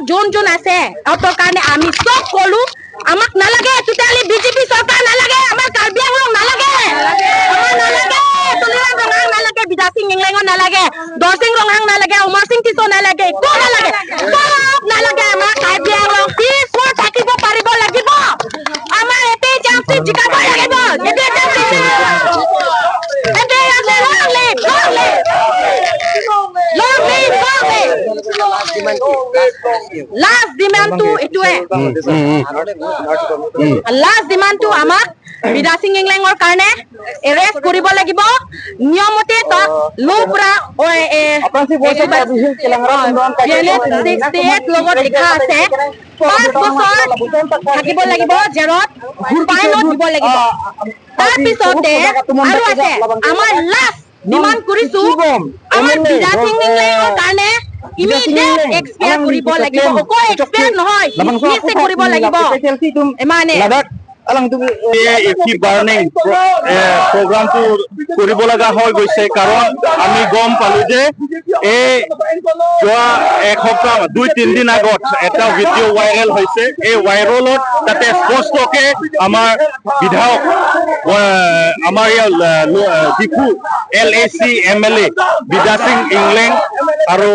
যোন আছে অতৰ কাৰণে আমি সব কলো আমাক নালাগে টোটালি বিজেপি চৰকাৰ নালাগে আমাৰ কাৰ্বি আংলং নালাগে আমাৰ নালাগে তুলিৰাম ৰঙাং নালাগে বিদা সিং ইংলেঙৰ নালাগে দৰসিং ৰঙাং নালাগে উমৰ সিং কিশো নালাগে কো নালাগে সব নালাগে আমাৰ কাৰ্বি আংলং পিছৰ থাকিব পাৰিব লাগিব আমাৰ এতে চান্স জিকাব লাগিব এতে Last demand to itue. Last demand to amak Bida Singh Inglengor karne arrest koribo lagibo niyomote to lopra logot likha ase 5 বছৰ থাকিব লাগিব জেৰত ফাইনত দিব লাগিব তাৰ পিছতে আৰু আছে আমাৰ লাষ্ট ডিমান্ড কৰিছো আমাৰ বিদা সিং ইংলেঙৰ কাৰণে ইমিডিয়েট এক্সপায়াৰ কৰিব লাগিব অকল এক্সপায়াৰ নহয় ডিসমিস কৰিব লাগিব মানে বাৰ্ণিং প্ৰগ্ৰামটো কৰিব লগা হৈ গৈছে কাৰণ আমি গম পালো যে এই যোৱা এসপ্তাহ 2-3 দিন আগত এটা ভিডিঅ' ভাইৰেল হৈছে এই ভাইৰেলত তাতে স্পষ্টকে আমাৰ বিধায়ক আমাৰ ডিফু LAC MLA বিদা সিং ইংলেং আৰু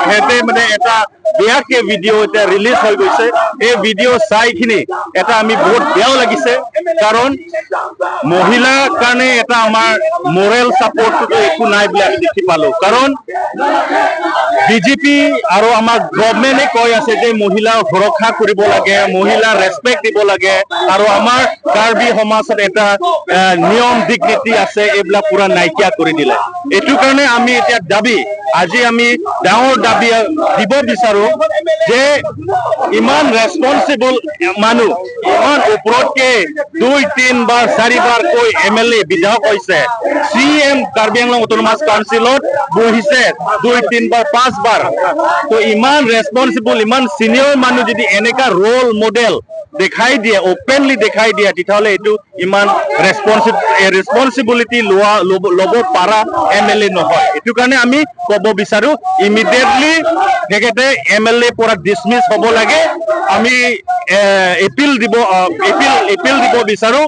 হেতে মানে এটা বেয়াকে ভিডিঅ' এটা ৰিলিজ হৈ গৈছে এই ভিডিঅ' চাইখিনি এটা আমি বহুত বেয়াও লাগিছে কাৰণ মহিলাৰ কাৰণে এটা আমাৰ মোৰেল সাপোৰ্টটো একো নাই বুলি আমি দেখি পালো কাৰণ বিজেপি আৰু আমাৰ গভৰ্ণমেণ্টে কৈ আছে যে মহিলা সুৰক্ষা কৰিব লাগে মহিলা ৰেসপেক্ট দিব লাগে আৰু আমাৰ কাৰ্বি সমাজত এটা নিয়ম ডিগনিটি আছে এইবিলাক পুৰা নাইকিয়া কৰি দিলে এইটো কাৰণে আমি এতিয়া দাবী আজি আমি ডাঙৰ দাবী দিব বিচাৰো যে ইমান ৰেসপন্সিবল মানুহ ইমান ওপৰতকে 2-3 বাৰ 4 বাৰ কৈ MLA বিধায়ক হৈছে CM কাৰ্বি আংলং অটোনমাস কাউন্সিলত বহিছে 2-3 বাৰ 5 বাৰ তো ইমান ৰেসপন্সিবল ইমান সিনিয়ৰ মানুহ যদি এনেকা ৰোল মডেল দেখাই দিয়ে ওপেনলি দেখাই দিয়ে তেতিয়াহ'লে এইটো ইমান ৰেসপন্সিবিলিটি ল'ব পাৰা MLA নহয় এইটো কাৰণে আমি ক'ব বিচাৰো ইমিডিয়েটলি তেখেতে MLA পৰা ডিসমিস হ'ব লাগে আমি এপিল দিব বিচাৰো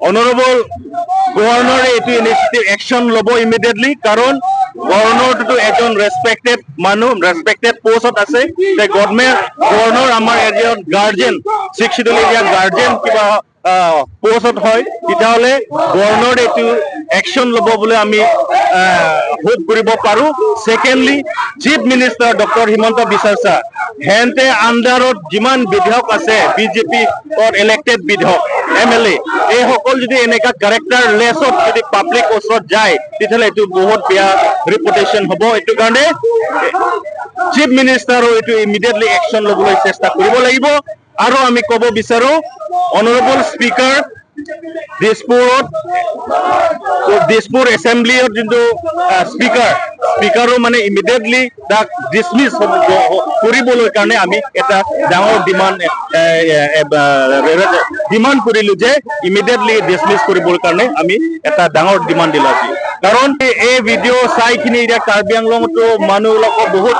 অনারেবল গভর্নর এইটো ইনিশিয়েটিভ অ্যাকশন লব ইমিডিয়েটলি কারণ গভর্নরটো এজন রেসপেক্টেড মানুহ রেসপেক্টেড পোস্টত আছে যে গভর্নর আমার এজন গার্জেন শিক্ষিত এরিয়া গার্জেন কিবা পোস্টত হয় তেতিয়াহ'লে গভর্নর এইটো অ্যাকশন লব বলে আমি হোপ কৰিব পাৰো secondly chief minister doctor Himanta Biswa Sarma হেনতে আন্ডারত যিমান বিধায়ক আছে বিজেপি অর ইলেক্টেড বিধায়ক MLA এই সকল যদি এনেকা ক্যারেক্টার লেসত যদি পাব্লিক ওচৰত যায় তেতিয়াহ'লে এইটো বহুত বেয়া ৰেপুটেশন হ'ব এইটো কাৰণে চিফ মিনিস্টাৰ এইটো ইমিডিয়েটলি অ্যাকশন লবলৈ চেষ্টা কৰিব লাগিব আৰু আমি ক'ব বিচাৰো অনাৰেবল স্পিকাৰ দিছপুৰ এসেম্বলিৰ যোনটো স্পিকাৰো মানে ইমিডিয়েটলি তাক ডিসমিস কৰিবলৈ কাৰণে আমি এটা ডাঙৰ ডিমান্ড কৰিলো যে ইমিডিয়েটলি ডিসমিস কৰিবৰ কাৰণে আমি এটা ডাঙৰ ডিমান্ড দিলো কাৰণ এই ভিডিঅ' চাইখিনি এতিয়া কাৰ্বি আংলঙতো মানুহবিলাকৰ বহুত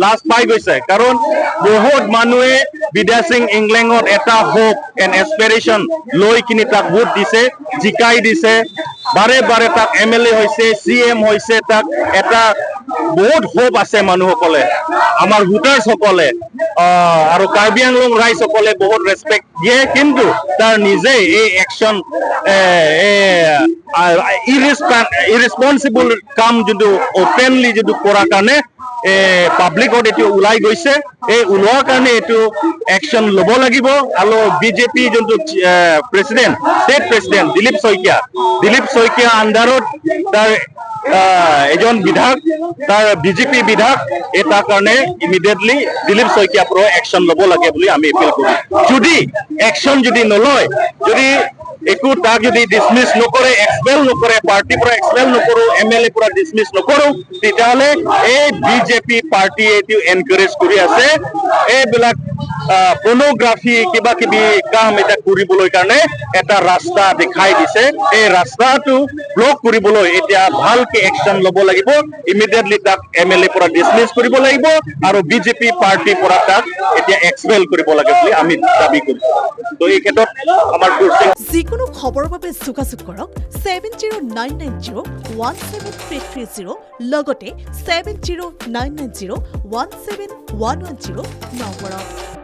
লাজ পাই গৈছে কাৰণ বহুত মানুহে বিদা সিং ইংলেঙত এটা হোপ এণ্ড এসপিৰেশন লৈ কিনি তাক ভোট দিছে জিকাই দিছে বাৰে বাৰে তাক MLA হৈছে CM হৈছে তাক এটা বহুত হোপ আছে মানুহসকলে আমাৰ ভোটাৰ্স সকলে আৰু কাৰ্বি আংলং ৰাইজ সকলে বহুত ৰেসপেক্ট দিয়ে কিন্তু তাৰ নিজে এই অ্যাকশন ইৰেসপন্সিবল কাম যোনটো ওপেনলি যোনটো কৰাৰ কাৰণে পাব্লিকত এইটো ওলাই গৈছে এই ওলোৱাৰ কাৰণে এইটো অ্যাকশন ল'ব লাগিব আৰু বিজেপি যোনটো president state president Dilip Saikia আন্ডাৰত তাৰ এজন বিধায়ক তাৰ বিজেপি বিধায়ক এটাৰ কাৰণে ইমিডিয়েটলি দিলীপ শইকীয়া পৰা অ্যাকশন ল'ব লাগে বুলি আমি এপিল কৰো যদি অ্যাকশন যদি নলয় যদি একো তাক যদি ডিসমিস নকৰে এক্সপেল নকৰে পাৰ্টি পৰা এক্সপেল নকৰো MLA পৰা ডিসমিস নকৰো তেতিয়াহ'লে এই বিজেপি পাৰ্টি এইটো এনকাৰেজ কৰি আছে এইবিলাক পৰ্নোগ্ৰাফি কিবা কিবি কাম এটা কৰিবলৈ কাৰণে এটা ৰাস্তা দেখাই দিছে এই ৰাস্তাটো ব্লক কৰিবলৈ এতিয়া ভালকে একশন ল'ব লাগিব ইমিডিয়েটলি তাক MLA পৰা ডিসমিস কৰিব লাগিব আৰু বিজেপি পাৰ্টি পৰা তাক এতিয়া এক্সপেল কৰিব লাগে বুলি আমি দাবী কৰিছো তো এই ক্ষেত্ৰত আমাৰ কুৰ্সিং যিকোনো খবৰৰ বাবে যোগাযোগ কৰক 7099017330 লগতে 7099017110 নম্বৰত